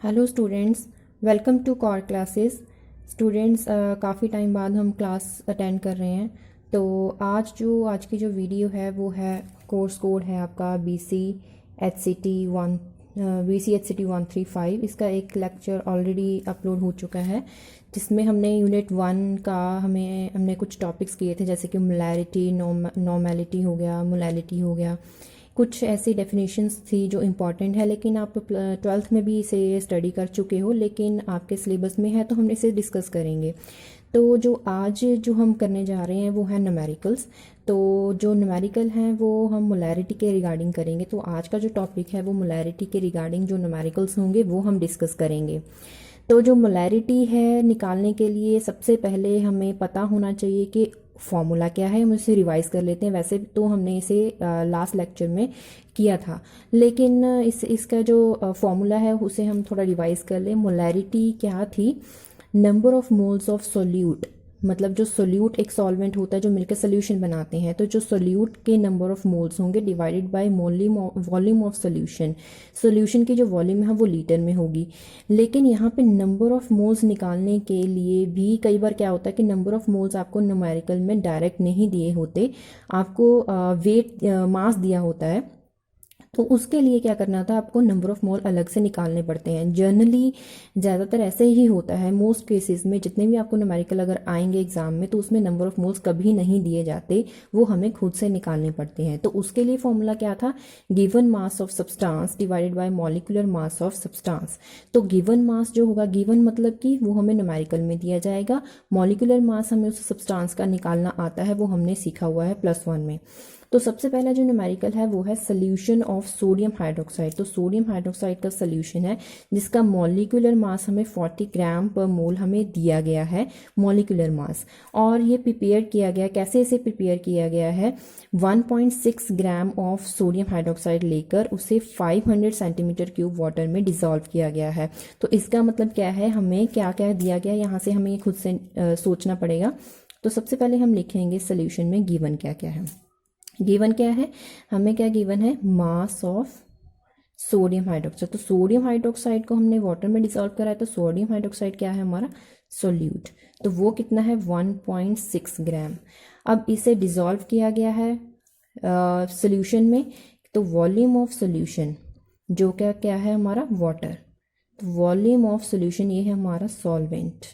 Hello students, welcome to core classes. Students, काफ़ी time बाद हम क्लास अटेंड कर रहे हैं। तो आज की जो वीडियो है वो है कोर्स कोड है आपका BC HCT 135। इसका एक लेक्चर ऑलरेडी अपलोड हो चुका है जिसमें हमने यूनिट 1 का हमने कुछ टॉपिक्स किए थे, जैसे कि मोलैरिटी, नॉर्मेलिटी हो गया, मोलैलिटी हो गया। कुछ ऐसी डेफिनेशंस थी जो इम्पॉर्टेंट है, लेकिन आप ट्वेल्थ में भी इसे स्टडी कर चुके हो, लेकिन आपके सिलेबस में है तो हम इसे डिस्कस करेंगे। तो जो हम करने जा रहे हैं वो है न्यूमेरिकल्स। तो जो न्यूमेरिकल हैं वो हम मोलैरिटी के रिगार्डिंग करेंगे। तो आज का जो टॉपिक है वो मोलैरिटी के रिगार्डिंग जो न्यूमेरिकल्स होंगे वो हम डिस्कस करेंगे। तो जो मोलैरिटी है निकालने के लिए सबसे पहले हमें पता होना चाहिए कि फॉर्मूला क्या है। हम इसे रिवाइज कर लेते हैं। वैसे तो हमने इसे लास्ट लेक्चर में किया था, लेकिन इसका जो फॉर्मूला है उसे हम थोड़ा रिवाइज कर लें। मोलैरिटी क्या थी? Number of moles of solute, मतलब जो सोल्यूट एक सॉल्वेंट होता है जो मिलकर सोल्यूशन बनाते हैं, तो जो सोल्यूट के नंबर ऑफ मोल्स होंगे divided by volume of solution. Solution की जो वॉल्यूम है वो लीटर में होगी। लेकिन यहाँ पे नंबर ऑफ मोल्स निकालने के लिए भी कई बार क्या होता है कि नंबर ऑफ मोल्स आपको न्यूमेरिकल में डायरेक्ट नहीं दिए होते, आपको वेट मास दिया होता है। तो उसके लिए क्या करना था, आपको नंबर ऑफ मोल अलग से निकालने पड़ते हैं। जनरली ज़्यादातर ऐसे ही होता है। मोस्ट केसेस में जितने भी आपको न्यूमेरिकल अगर आएंगे एग्जाम में तो उसमें नंबर ऑफ मोल्स कभी नहीं दिए जाते, वो हमें खुद से निकालने पड़ते हैं। तो उसके लिए फॉर्मूला क्या था? Given mass of substance divided by molecular mass of substance. तो गिवन मास जो होगा, गिवन मतलब कि वो हमें न्यूमेरिकल में दिया जाएगा। मॉलिक्यूलर मास हमें उस सब्सटेंस का निकालना आता है, वो हमने सीखा हुआ है +1 में। तो सबसे पहला जो न्यूमेरिकल है वो है सोल्यूशन ऑफ सोडियम हाइड्रोक्साइड। तो सोडियम हाइड्रोक्साइड का सोल्यूशन है जिसका मॉलिक्यूलर मास हमें 40 ग्राम पर मोल हमें दिया गया है, मॉलिक्यूलर मास। और ये प्रिपेयर किया गया, कैसे इसे प्रिपेयर किया गया है? 1.6 ग्राम ऑफ सोडियम हाइड्रोक्साइड लेकर उसे 500 सेंटीमीटर क्यूब वाटर में डिसॉल्व किया गया है। तो इसका मतलब क्या है, हमें क्या क्या दिया गया, यहाँ से हमें खुद से सोचना पड़ेगा। तो सबसे पहले हम लिखेंगे सोल्यूशन में गिवन क्या क्या है। गिवन क्या है हमें, क्या गिवन है? Mass of sodium hydroxide. तो सोडियम हाइड्रोक्साइड को हमने वाटर में डिसॉल्व करा है, तो सोडियम हाइड्रोक्साइड क्या है हमारा? सोल्यूट। तो वो कितना है? 1.6 ग्राम। अब इसे डिसॉल्व किया गया है सोल्यूशन में। तो वॉल्यूम ऑफ सोल्यूशन जो क्या क्या है हमारा? वाटर। तो वॉल्यूम ऑफ सोल्यूशन ये है हमारा सॉल्वेंट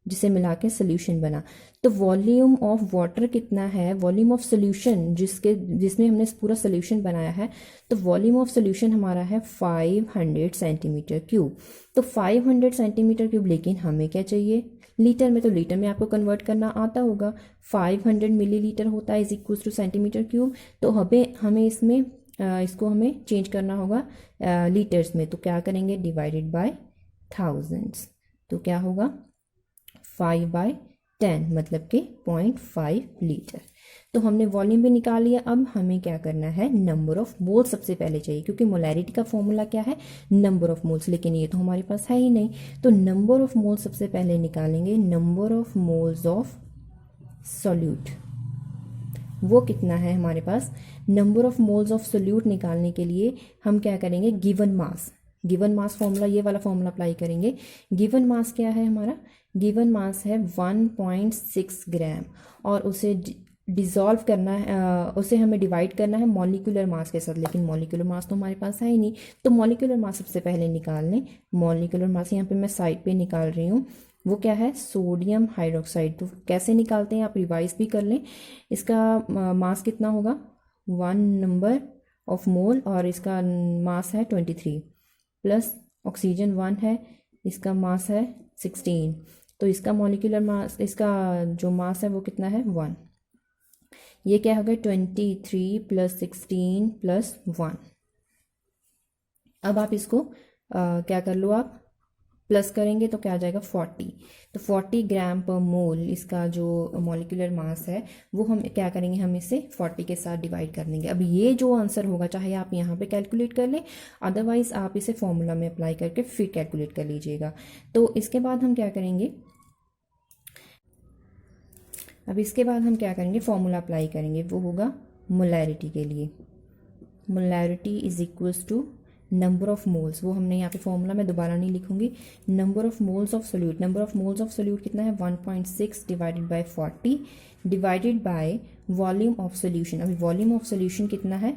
जिसे मिला के सोल्यूशन बना। तो वॉल्यूम ऑफ वाटर कितना है? वॉल्यूम ऑफ सोल्यूशन जिसमें हमने पूरा सोल्यूशन बनाया है, तो वॉल्यूम ऑफ सोल्यूशन हमारा है 500 सेंटीमीटर क्यूब। तो 500 सेंटीमीटर क्यूब, लेकिन हमें क्या चाहिए? लीटर में। तो लीटर में आपको कन्वर्ट करना आता होगा। 500 मिलीलीटर होता है = सेंटीमीटर क्यूब। तो हमें इसमें इसको हमें चेंज करना होगा लीटर्स में। तो क्या करेंगे? Divided by thousands. तो क्या होगा? 5/10 मतलब कि 0.5 लीटर। तो हमने वॉल्यूम भी निकाल लिया। अब हमें क्या करना है? नंबर ऑफ मोल्स सबसे पहले चाहिए, क्योंकि मोलैरिटी का फॉर्मूला क्या है? Number of moles. लेकिन ये तो हमारे पास है ही नहीं, तो नंबर ऑफ मोल्स सबसे पहले निकालेंगे। Number of moles of solute वो कितना है हमारे पास? Number of moles of solute निकालने के लिए हम क्या करेंगे? Given mass. Given mass formula, ये वाला फॉर्मूला अप्लाई करेंगे। गिवन मास क्या है हमारा? गिवन मास है 1.6 ग्राम, और उसे डिसॉल्व करना है, उसे हमें डिवाइड करना है मॉलिक्यूलर मास के साथ। लेकिन मॉलिक्यूलर मास तो हमारे पास है ही नहीं, तो मॉलिक्यूलर मास सबसे पहले निकाल लें। मॉलिक्यूलर मास यहाँ पे मैं साइड पे निकाल रही हूँ। वो क्या है? Sodium hydroxide. तो कैसे निकालते हैं आप रिवाइज भी कर लें। इसका मास कितना होगा? 1 नंबर ऑफ मोल, और इसका मास है 23, प्लस ऑक्सीजन 1 है, इसका मास है 16। तो इसका मॉलिक्यूलर मास, इसका जो मास है वो कितना है? 1। ये क्या हो गया? 23 + 16 + 1। अब आप इसको क्या कर लो, आप प्लस करेंगे तो क्या आ जाएगा? 40। तो 40 ग्राम पर मोल इसका जो मॉलिक्यूलर मास है वो हम क्या करेंगे? हम इसे 40 के साथ डिवाइड कर देंगे। अब ये जो आंसर होगा, चाहे आप यहाँ पे कैलकुलेट कर लें, अदरवाइज आप इसे फॉर्मूला में अप्लाई करके फिर कैलकुलेट कर लीजिएगा। तो इसके बाद हम क्या करेंगे? अब इसके बाद हम क्या करेंगे? फॉर्मूला अप्लाई करेंगे। वो होगा मोलैरिटी के लिए। Molarity is equals to number of moles, वो हमने यहाँ पे फॉर्मूला मैं दोबारा नहीं लिखूंगी, number of moles of solute, number of moles of solute कितना है 1.6 divided by 40 divided by volume of solution. अभी वॉल्यूम ऑफ सोल्यूशन कितना है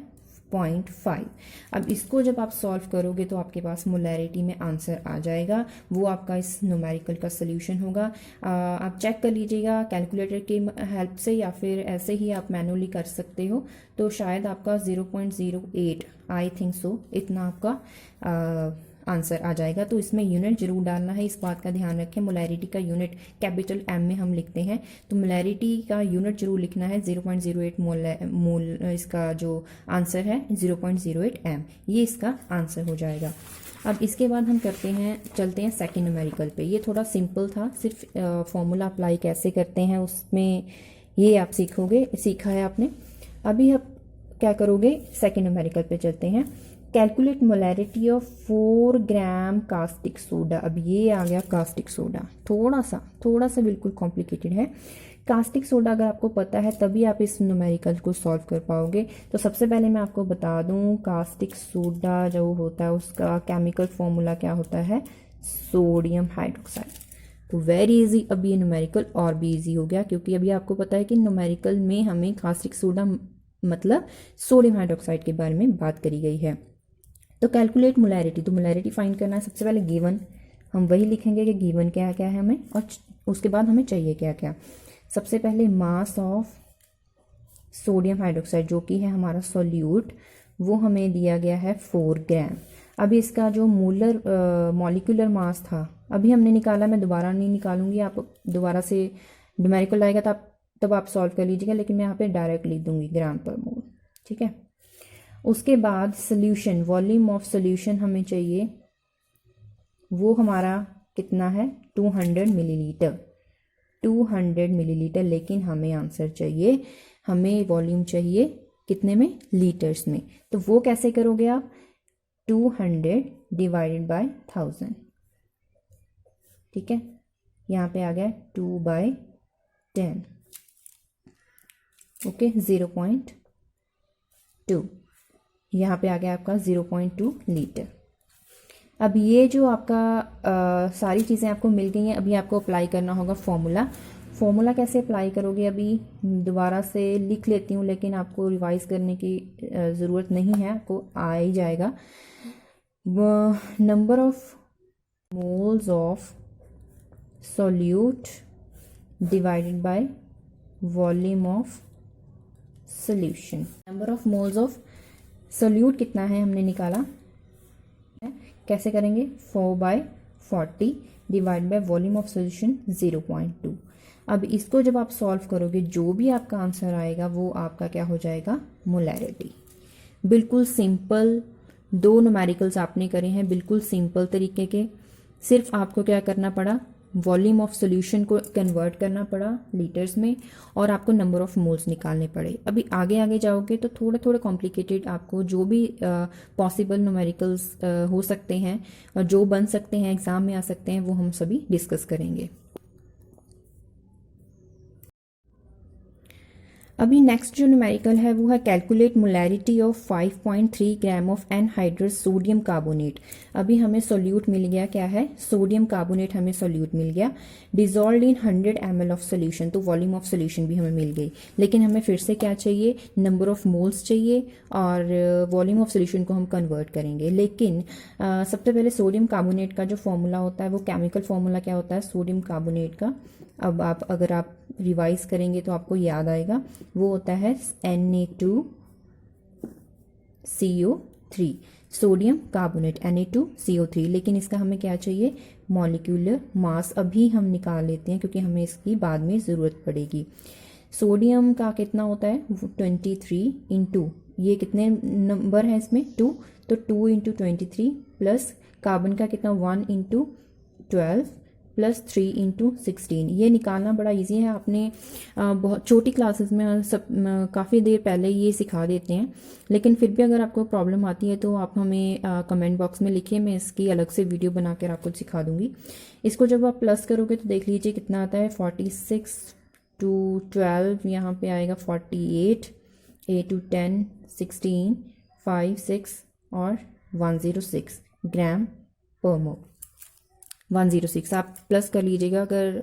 0.5। अब इसको जब आप सॉल्व करोगे तो आपके पास मोलैरिटी में आंसर आ जाएगा, वो आपका इस न्यूमेरिकल का सोल्यूशन होगा। आप चेक कर लीजिएगा कैलकुलेटर की हेल्प से या फिर ऐसे ही आप मैनुअली कर सकते हो, तो शायद आपका 0.08 आई थिंक सो इतना आपका आंसर आ जाएगा। तो इसमें यूनिट जरूर डालना है, इस बात का ध्यान रखें। मोलैरिटी का यूनिट कैपिटल एम में हम लिखते हैं, तो मोलैरिटी का यूनिट जरूर लिखना है 0.08 मोल। इसका जो आंसर है 0.08 एम, ये इसका आंसर हो जाएगा। अब इसके बाद हम चलते हैं सेकेंड न्यूमेरिकल पे। ये थोड़ा सिंपल था, सिर्फ फॉर्मूला अप्लाई कैसे करते हैं उसमें ये आप सीखा है आपने। अभी आप क्या करोगे, सेकेंड न्यूमेरिकल पे चलते हैं। Calculate molarity of 4 gram caustic soda. अब ये आ गया कास्टिक सोडा, थोड़ा सा बिल्कुल कॉम्प्लिकेटेड है। कास्टिक सोडा अगर आपको पता है तभी आप इस न्यूमेरिकल को सॉल्व कर पाओगे। तो सबसे पहले मैं आपको बता दूं, कास्टिक सोडा जो होता है उसका केमिकल फॉर्मूला क्या होता है, सोडियम हाइड्रोक्साइड। तो वेरी इजी, अब ये न्यूमेरिकल और भी इजी हो गया, क्योंकि अभी आपको पता है कि न्यूमेरिकल में हमें कास्टिक सोडा मतलब सोडियम हाइड्रोक्साइड के बारे में बात करी गई है। तो कैलकुलेट मोलैरिटी, तो मोलैरिटी फाइंड करना है। सबसे पहले गिवन हम वही लिखेंगे कि गिवन क्या क्या है हमें, और उसके बाद हमें चाहिए क्या क्या। सबसे पहले मास ऑफ सोडियम हाइड्रोक्साइड जो कि है हमारा सोल्यूट, वो हमें दिया गया है 4 ग्राम। अभी इसका जो मॉलिक्यूलर मास था अभी हमने निकाला, मैं दोबारा नहीं निकालूंगी, आप दोबारा से न्यूमेरिकल आएगा तब आप सॉल्व कर लीजिएगा, लेकिन मैं यहाँ पे डायरेक्ट लिख दूंगी ग्राम पर मोल, ठीक है। उसके बाद सोल्यूशन, वॉल्यूम ऑफ सोल्यूशन हमें चाहिए, वो हमारा कितना है 200 मिलीलीटर, 200 मिलीलीटर। लेकिन हमें आंसर चाहिए, हमें वॉल्यूम चाहिए कितने में, लीटर्स में। तो वो कैसे करोगे आप, 200 डिवाइडेड बाय 1000, ठीक है। यहाँ पे आ गया 2/10, ओके 0.2, यहाँ पे आ गया आपका 0.2 लीटर। अब ये जो आपका सारी चीज़ें आपको मिल गई हैं, अभी आपको अप्लाई करना होगा फॉर्मूला कैसे अप्लाई करोगे, अभी दोबारा से लिख लेती हूँ, लेकिन आपको रिवाइज करने की ज़रूरत नहीं है, आपको आ ही जाएगा। Number of moles of solute divided by volume of solution. Number of moles of solute कितना है हमने निकाला, कैसे करेंगे 4/40 divide by volume of solution 0.2। अब इसको जब आप सॉल्व करोगे जो भी आपका आंसर आएगा वो आपका क्या हो जाएगा, मोलैरिटी। बिल्कुल सिंपल, 2 न्यूमेरिकल्स आपने करे हैं बिल्कुल सिंपल तरीके के। सिर्फ आपको क्या करना पड़ा, वॉल्यूम ऑफ सोल्यूशन को कन्वर्ट करना पड़ा लीटर्स में, और आपको नंबर ऑफ मोल्स निकालने पड़े। अभी आगे जाओगे तो थोड़ा कॉम्प्लिकेटेड, आपको जो भी पॉसिबल न्यूमेरिकल्स हो सकते हैं और जो बन सकते हैं एग्जाम में आ सकते हैं, वो हम सभी डिस्कस करेंगे। अभी नेक्स्ट जो न्यूमेरिकल है वो है calculate molarity of 5.3 gram of anhydrous sodium carbonate. अभी हमें सोल्यूट मिल गया, क्या है, सोडियम कार्बोनेट हमें सोल्यूट मिल गया, dissolve in 100 ml of solution. तो वॉल्यूम ऑफ सोल्यूशन भी हमें मिल गई, लेकिन हमें फिर से क्या चाहिए, नंबर ऑफ मोल्स चाहिए, और वॉल्यूम ऑफ सोल्यूशन को हम कन्वर्ट करेंगे। लेकिन सबसे पहले सोडियम कार्बोनेट का जो फॉर्मूला होता है, वो केमिकल फॉर्मूला क्या होता है सोडियम कार्बोनेट का, अब अगर आप रिवाइज करेंगे तो आपको याद आएगा, वो होता है Na2CO3, सोडियम कार्बोनेट Na2CO3। लेकिन इसका हमें क्या चाहिए, मॉलिक्यूलर मास। अभी हम निकाल लेते हैं क्योंकि हमें इसकी बाद में ज़रूरत पड़ेगी। सोडियम का कितना होता है 23 इंटू, ये कितने नंबर हैं इसमें 2, तो 2 इंटू 23 प्लस कार्बन का कितना 1 इंटू 12 प्लस 3 इंटू 16। ये निकालना बड़ा इजी है, आपने बहुत छोटी क्लासेस में काफ़ी देर पहले ये सिखा देते हैं, लेकिन फिर भी अगर आपको प्रॉब्लम आती है तो आप हमें कमेंट बॉक्स में लिखिए, मैं इसकी अलग से वीडियो बनाकर आपको सिखा दूंगी। इसको जब आप प्लस करोगे तो देख लीजिए कितना आता है 46 टू 12, यहाँ पे आएगा 48, 8 to 10 16, 5 6 और 106 ग्राम पर मोल। 106 आप प्लस कर लीजिएगा अगर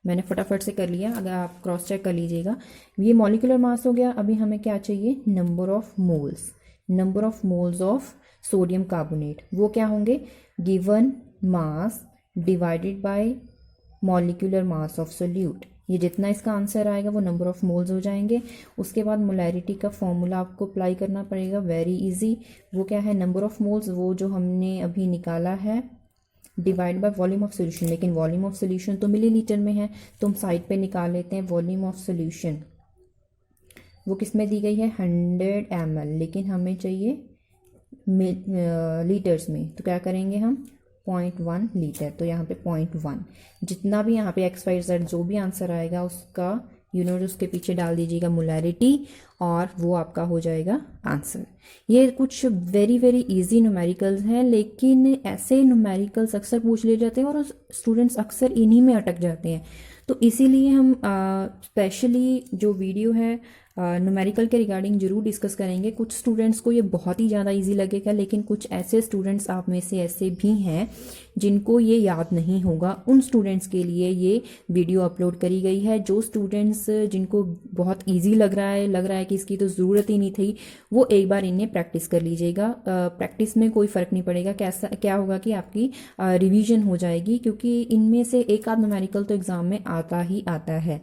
मैंने फटाफट से कर लिया, अगर आप क्रॉस चेक कर लीजिएगा। ये मॉलिक्यूलर मास हो गया। अभी हमें क्या चाहिए, number of moles. Number of moles of sodium carbonate वो क्या होंगे, given mass divided by molecular mass of solute. ये जितना इसका आंसर आएगा वो नंबर ऑफ मोल्स हो जाएंगे। उसके बाद मोलैरिटी का फॉर्मूला आपको अप्लाई करना पड़ेगा, वेरी इजी। वो क्या है, नंबर ऑफ मोल्स वो जो हमने अभी निकाला है divide by volume of solution. लेकिन वॉल्यूम ऑफ सोल्यूशन तो मिलीलीटर में है, तो हम साइड पे निकाल लेते हैं। वॉल्यूम ऑफ सोल्यूशन वो किस में दी गई है, 100 ml, लेकिन हमें चाहिए लीटर्स में। तो क्या करेंगे हम, 0.1 लीटर। तो यहाँ पे 0.1, जितना भी यहाँ पे XYZ जो भी आंसर आएगा उसका यूनिट उसके पीछे डाल दीजिएगा मोलैरिटी, और वो आपका हो जाएगा आंसर। ये कुछ वेरी वेरी इजी न्यूमेरिकल्स हैं, लेकिन ऐसे न्यूमेरिकल्स अक्सर पूछ ले जाते हैं और स्टूडेंट्स अक्सर इन्हीं में अटक जाते हैं। तो इसीलिए हम स्पेशली जो वीडियो है न्यूमेरिकल के रिगार्डिंग जरूर डिस्कस करेंगे। कुछ स्टूडेंट्स को ये बहुत ही ज़्यादा इजी लगेगा, लेकिन कुछ ऐसे स्टूडेंट्स आप में से ऐसे भी हैं जिनको ये याद नहीं होगा। उन स्टूडेंट्स के लिए ये वीडियो अपलोड करी गई है। जो स्टूडेंट्स जिनको बहुत इजी लग रहा है कि इसकी तो ज़रूरत ही नहीं थी, वो एक बार इन्हें प्रैक्टिस कर लीजिएगा। प्रैक्टिस में कोई फ़र्क नहीं पड़ेगा, कैसा क्या होगा कि आपकी रिवीजन हो जाएगी, क्योंकि इनमें से एक आध न्यूमेरिकल तो एग्ज़ाम में आता ही आता है।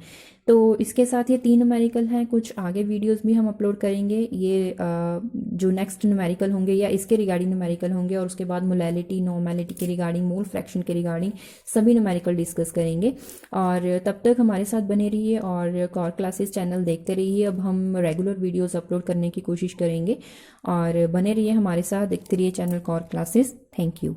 तो इसके साथ ये 3 न्यूमेरिकल हैं। कुछ आगे वीडियोस भी हम अपलोड करेंगे, ये जो नेक्स्ट न्यूमेरिकल होंगे या इसके रिगार्डिंग न्यूमेरिकल होंगे, और उसके बाद मोलैलिटी नॉर्मेलिटी के रिगार्डिंग, मोल फ्रैक्शन के रिगार्डिंग सभी न्यूमेरिकल डिस्कस करेंगे। और तब तक हमारे साथ बने रहिए और कॉर क्लासेस चैनल देखते रहिए। अब हम रेगुलर वीडियोज़ अपलोड करने की कोशिश करेंगे, और बने रहिए हमारे साथ, देखते रहिए channel core classes. Thank you.